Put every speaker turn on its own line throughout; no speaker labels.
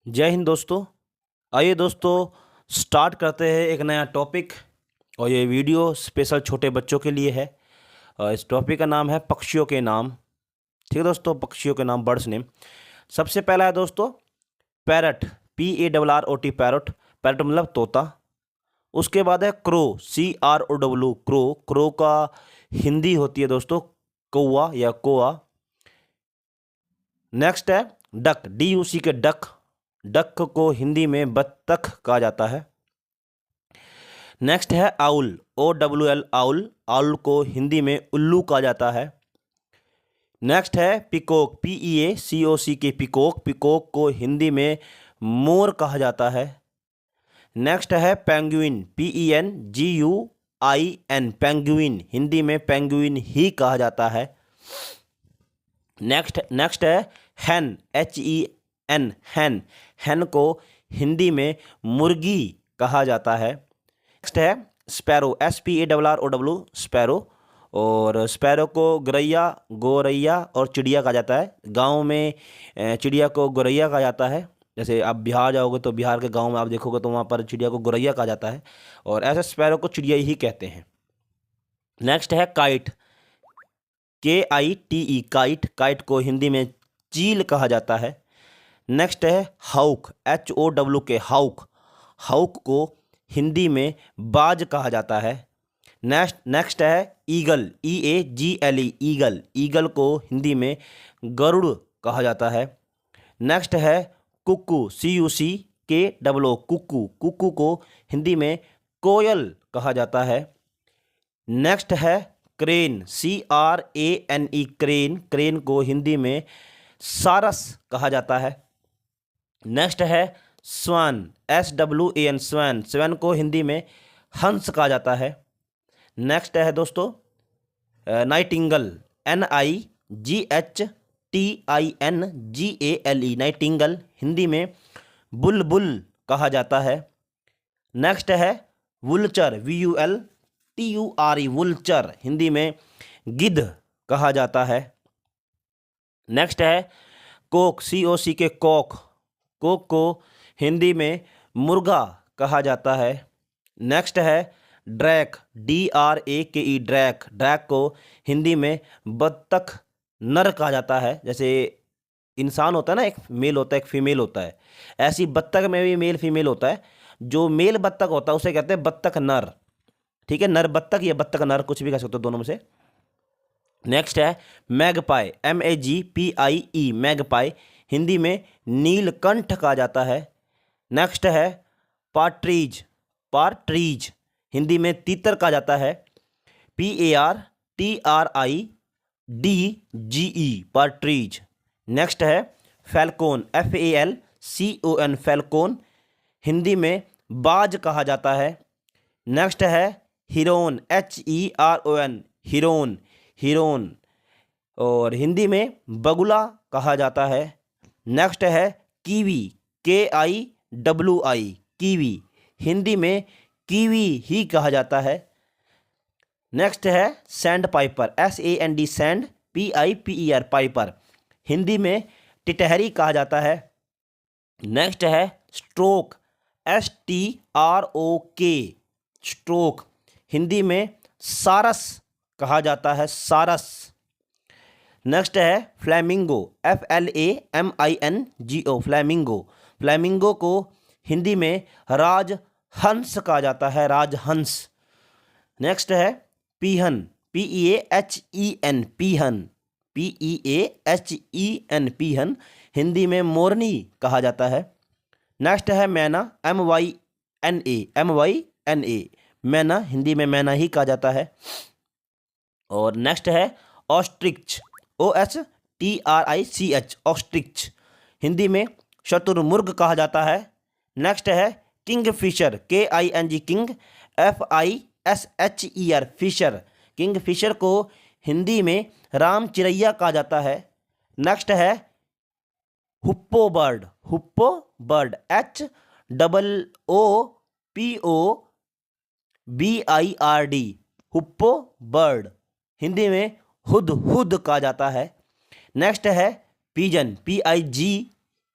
जय हिंद दोस्तों। आइए दोस्तों, स्टार्ट करते हैं एक नया टॉपिक। और ये वीडियो स्पेशल छोटे बच्चों के लिए है। और इस टॉपिक का नाम है पक्षियों के नाम। ठीक है दोस्तों, पक्षियों के नाम, बर्ड्स नेम। सबसे पहला है दोस्तों पैरट, PARROT, पैरट। पैरट मतलब तोता। उसके बाद है क्रो, CROW, क्रो। क्रो का हिंदी होती है दोस्तों कौवा या कोआ। नेक्स्ट है duck, DUC K duck. Duck को हिंदी में बत्तख कहा जाता है। नेक्स्ट है आउल, OWL, आउल। आउल को हिंदी में उल्लू कहा जाता है। नेक्स्ट है पिकॉक, PEACOC के पिकॉक। पिकॉक को हिंदी में मोर कहा जाता है। नेक्स्ट है पेंगुइन, PENGUIN, पेंगुइन। हिंदी में पेंगुइन ही कहा जाता है। नेक्स्ट है हैन, HEN, हैन। हैन को हिंदी में मुर्गी कहा जाता है। नेक्स्ट है स्पैरो, SPARROW, स्पैरो। और स्पैरो को गोरैया और चिड़िया कहा जाता है। गांव में चिड़िया को गोरैया कहा जाता है। जैसे आप बिहार जाओगे तो बिहार के गांव में आप देखोगे तो वहाँ पर चिड़िया को गोरैया कहा जाता है। और ऐसे स्पैरो को चिड़िया ही कहते हैं। नेक्स्ट है काइट, KITE, काइट। काइट को हिंदी में चील कहा जाता है। नेक्स्ट है हाउक, HOWK, हाउक। हाउक को हिंदी में बाज कहा जाता है। नेक्स्ट है ईगल, EAGLE, ईगल। ईगल को हिंदी में गरुड़ कहा जाता है। नेक्स्ट है कुक्कू, CUCKOO, कुक्कू। कुक्कू को हिंदी में कोयल कहा जाता है। नेक्स्ट है क्रेन, CRANE, क्रेन। क्रेन को हिंदी में सारस कहा जाता है। नेक्स्ट है स्वान, SWAN, स्वान। स्वान को हिंदी में हंस कहा जाता है। नेक्स्ट है दोस्तों नाइटिंगल, NIGHTINGALE, नाइटिंगल। हिंदी में बुलबुल कहा जाता है। नेक्स्ट है वुलचर, VULTURE, वुलचर। हिंदी में गिद्ध कहा जाता है। नेक्स्ट है कोक, COCK, कॉक। कोक को हिंदी में मुर्गा कहा जाता है। नेक्स्ट है ड्रैक, DRAKE, ड्रैक। ड्रैक को हिंदी में बत्तख नर कहा जाता है। जैसे इंसान होता है ना, एक मेल होता है एक फीमेल होता है, ऐसी बत्तख में भी मेल फीमेल होता है। जो मेल बत्तख होता है उसे कहते हैं बत्तख नर। ठीक है, नर बत्तख या बत्तख नर, कुछ भी कह सकते हो दोनों में से। नेक्स्ट है मैगपाई, MAGPIE, मैगपाई। हिंदी में नीलकंठ कहा जाता है। नेक्स्ट है पार्ट्रीज, पार्ट्रीज। हिंदी में तीतर कहा जाता है। PARTRIDGE, पार्ट्रीज। नेक्स्ट है फैल्कोन, FALCON, फैल्कोन। हिंदी में बाज कहा जाता है। नेक्स्ट है हिरोन, HERON, हिरोन। हिरोन और हिंदी में बगुला कहा जाता है। नेक्स्ट है कीवी, KIWI, कीवी। हिंदी में कीवी ही कहा जाता है। नेक्स्ट है sand Piper, SAND, sand, PIPER, Piper. Hindi में टिटहरी कहा जाता है। नेक्स्ट है स्ट्रोक, STROK, स्ट्रोक। हिंदी में सारस कहा जाता है, सारस। नेक्स्ट है फ्लैमिंगो, FLAMINGO, फ्लैमिंगो। फ्लैमिंगो को हिंदी में राजहंस कहा जाता है, राजहंस। नेक्स्ट है पीहन, PEAHEN, पीहन। PEAHEN, पीहन। हिंदी में मोरनी कहा जाता है। नेक्स्ट है मैना, MYNA, मैना। हिंदी में मैना ही कहा जाता है। और नेक्स्ट है ऑस्ट्रिच, OSTRICH, ऑस्ट्रिच। हिंदी में शतुरमुर्ग कहा जाता है। नेक्स्ट है Kingfisher, KING, king, FISHER, fisher. Kingfisher को हिंदी में राम चिरैया कहा जाता है। नेक्स्ट है hoopoe bird, hoopoe bird, HOOPOBIRD, hoopoe bird. Hindi में हुद हुद कहा जाता है। नेक्स्ट है pigeon, PIGEN,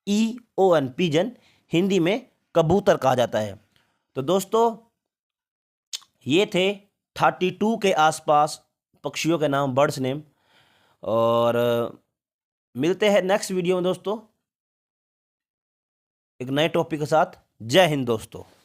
PIGEON pigeon Hindi में कबूतर कहा जाता है। तो दोस्तों ये थे 32 के आसपास पक्षियों के नाम, बर्ड्स नेम। और मिलते हैं नेक्स्ट वीडियो में दोस्तों एक नए टॉपिक के साथ। जय हिंद दोस्तों।